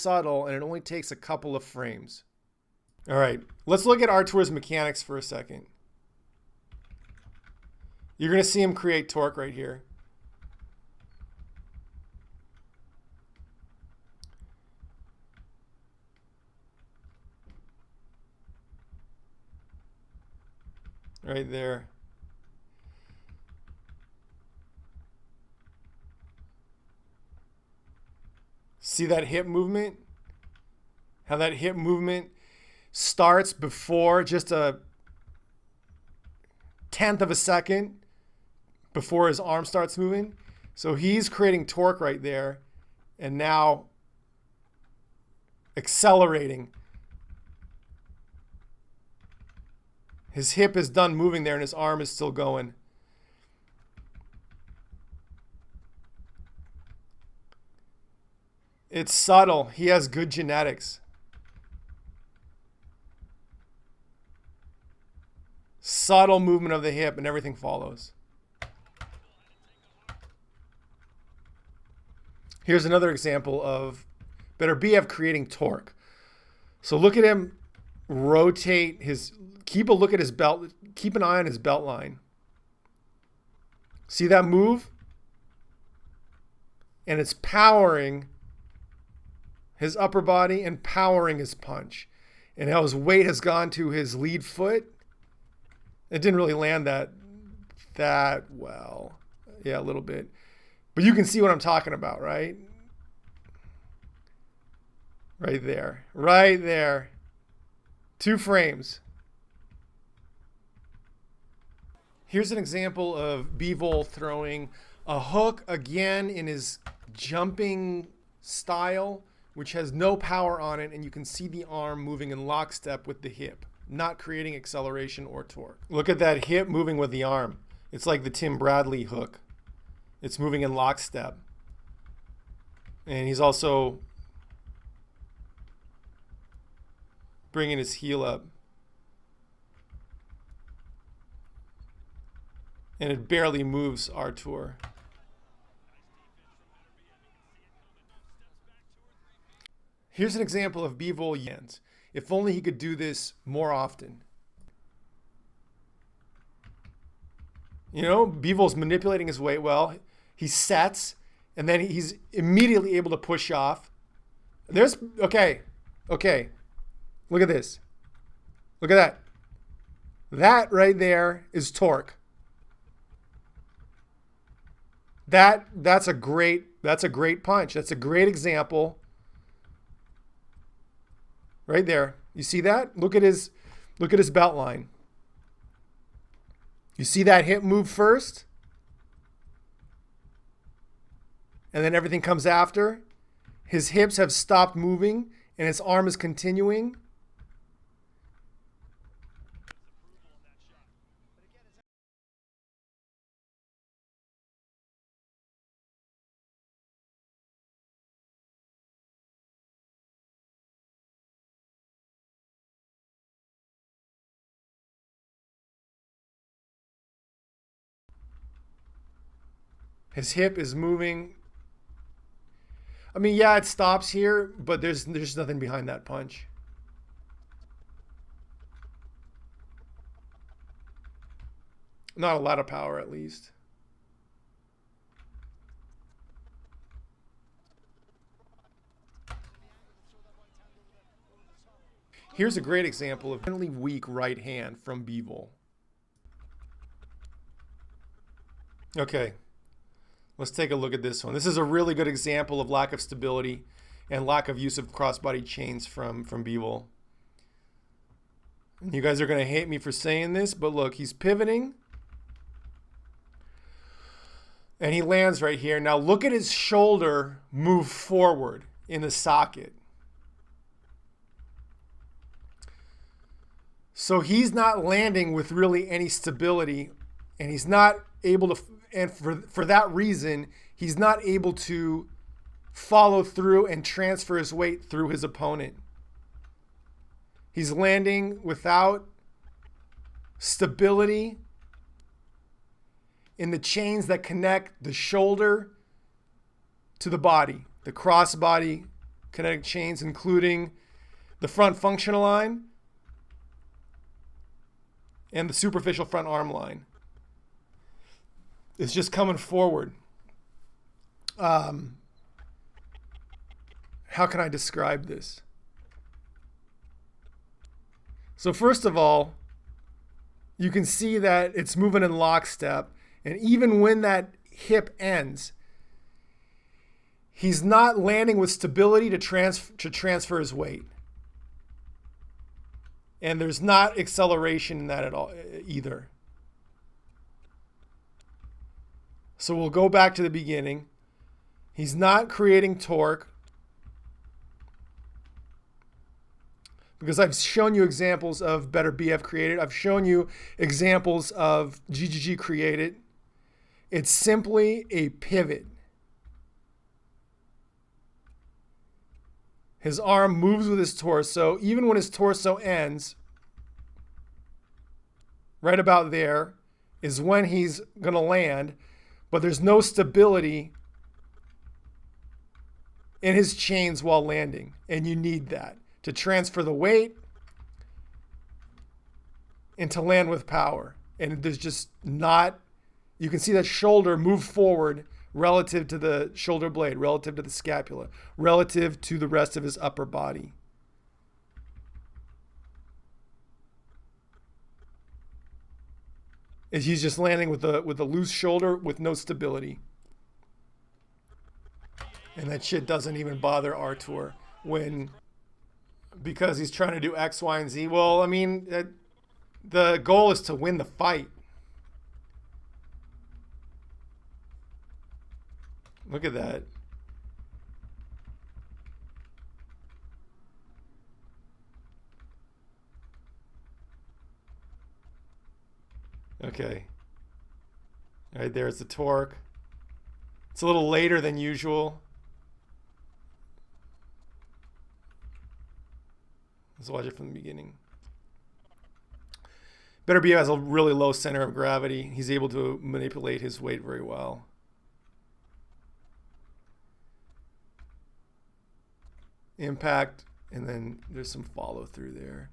subtle, and it only takes a couple of frames. All right, let's look at Artur's mechanics for a second. You're going to see him create torque right here. Right there. See that hip movement? How that hip movement starts before just a tenth of a second before his arm starts moving. So he's creating torque right there and now accelerating. His hip is done moving there and his arm is still going. It's subtle. He has good genetics. Subtle movement of the hip and everything follows. Here's another example of Beterbiev creating torque. So look at him rotate his, keep a look at his belt, keep an eye on his belt line. See that move? And it's powering his upper body and powering his punch. And how his weight has gone to his lead foot. It didn't really land that well. Yeah, a little bit. But you can see what I'm talking about, right? Right there. Right there. 2 frames. Here's an example of Bivol throwing a hook again in his jumping style, which has no power on it, and you can see the arm moving in lockstep with the hip, not creating acceleration or torque. Look at that hip moving with the arm. It's like the Tim Bradley hook. It's moving in lockstep. And he's also bringing his heel up. And it barely moves Artur. Here's an example of Bivol Jens. If only he could do this more often. You know, Bivol's manipulating his weight well. He sets, and then he's immediately able to push off. There's, okay. Look at this. Look at that. That right there is torque. That's a great punch. That's a great example. Right there. You see that? Look at his belt line. You see that hip move first? And then everything comes after. His hips have stopped moving and his arm is continuing. His hip is moving. I mean, yeah, it stops here, but there's nothing behind that punch. Not a lot of power, at least. Here's a great example of really weak right hand from Bivol. Okay. Let's take a look at this one. This is a really good example of lack of stability and lack of use of crossbody chains from Bivol. You guys are going to hate me for saying this, but look, he's pivoting. And he lands right here. Now look at his shoulder move forward in the socket. So he's not landing with really any stability, and he's not able to, and for that reason, he's not able to follow through and transfer his weight through his opponent. He's landing without stability in the chains that connect the shoulder to the body, the crossbody kinetic chains, including the front functional line and the superficial front arm line. It's just coming forward. How can I describe this? So first of all, you can see that it's moving in lockstep. And even when that hip ends, he's not landing with stability to transfer his weight. And there's not acceleration in that at all either. So we'll go back to the beginning. He's not creating torque, because I've shown you examples of Beterbiev created. I've shown you examples of GGG created. It's simply a pivot. His arm moves with his torso. Even when his torso ends, right about there is when he's going to land, but there's no stability in his chains while landing, and you need that to transfer the weight and to land with power. And there's just not, you can see that shoulder move forward relative to the shoulder blade, relative to the scapula, relative to the rest of his upper body. He's just landing with a loose shoulder with no stability. And that shit doesn't even bother Artur because he's trying to do X, Y, and Z. Well, I mean, the goal is to win the fight. Look at that. Okay. All right, there's the torque. It's a little later than usual. Let's watch it from the beginning. Beterbiev has a really low center of gravity. He's able to manipulate his weight very well. Impact, and then there's some follow through there.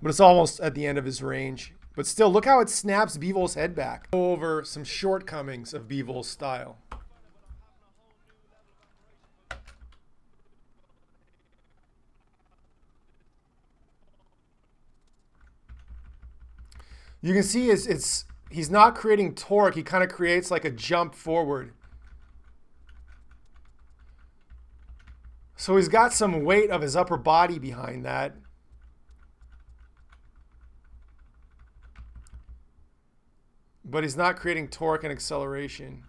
But it's almost at the end of his range. But still, look how it snaps Bivol's head back. Go over some shortcomings of Bivol's style. You can see he's not creating torque. He kind of creates like a jump forward. So he's got some weight of his upper body behind that. But he's not creating torque and acceleration.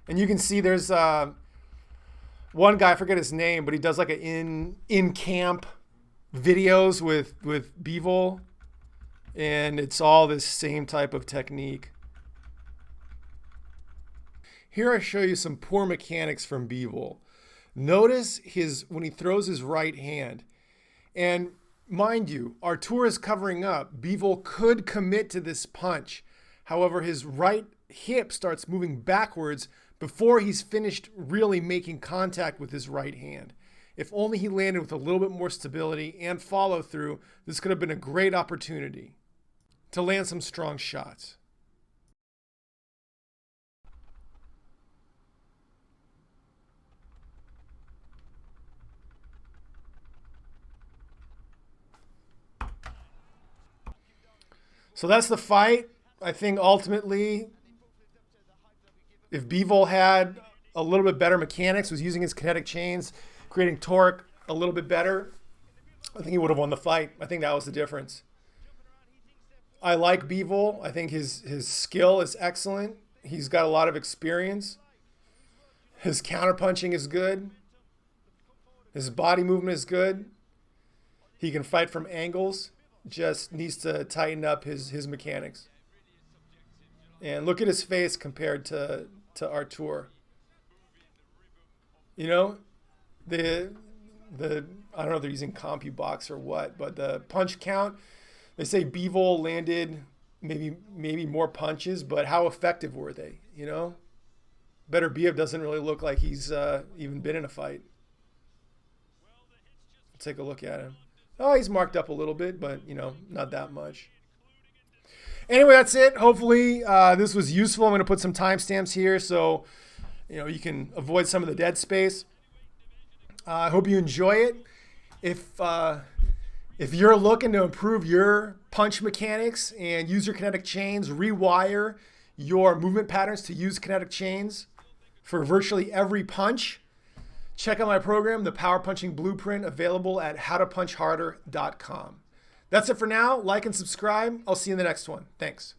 And you can see there's one guy, I forget his name, but he does like an in-camp videos with Bivol. And it's all this same type of technique. Here I show you some poor mechanics from Bivol. Notice when he throws his right hand. And mind you, Artur is covering up. Bivol could commit to this punch. However, his right hip starts moving backwards before he's finished really making contact with his right hand. If only he landed with a little bit more stability and follow through, this could have been a great opportunity to land some strong shots. So that's the fight. I think ultimately, if Bivol had a little bit better mechanics, was using his kinetic chains, creating torque a little bit better, I think he would have won the fight. I think that was the difference. I like Bivol. I think his skill is excellent. He's got a lot of experience. His counterpunching is good. His body movement is good. He can fight from angles. Just needs to tighten up his mechanics. And look at his face compared to Artur. You know, I don't know if they're using CompuBox or what, but the punch count, they say Bivol landed maybe more punches, but how effective were they? You know, Beterbiev doesn't really look like he's even been in a fight. take a look at him. Oh, he's marked up a little bit, but, you know, not that much. Anyway, that's it. Hopefully this was useful. I'm going to put some timestamps here so, you know, you can avoid some of the dead space. I hope you enjoy it. If you're looking to improve your punch mechanics and use your kinetic chains, rewire your movement patterns to use kinetic chains for virtually every punch, check out my program, The Power Punching Blueprint, available at howtopunchharder.com. That's it for now. Like and subscribe. I'll see you in the next one. Thanks.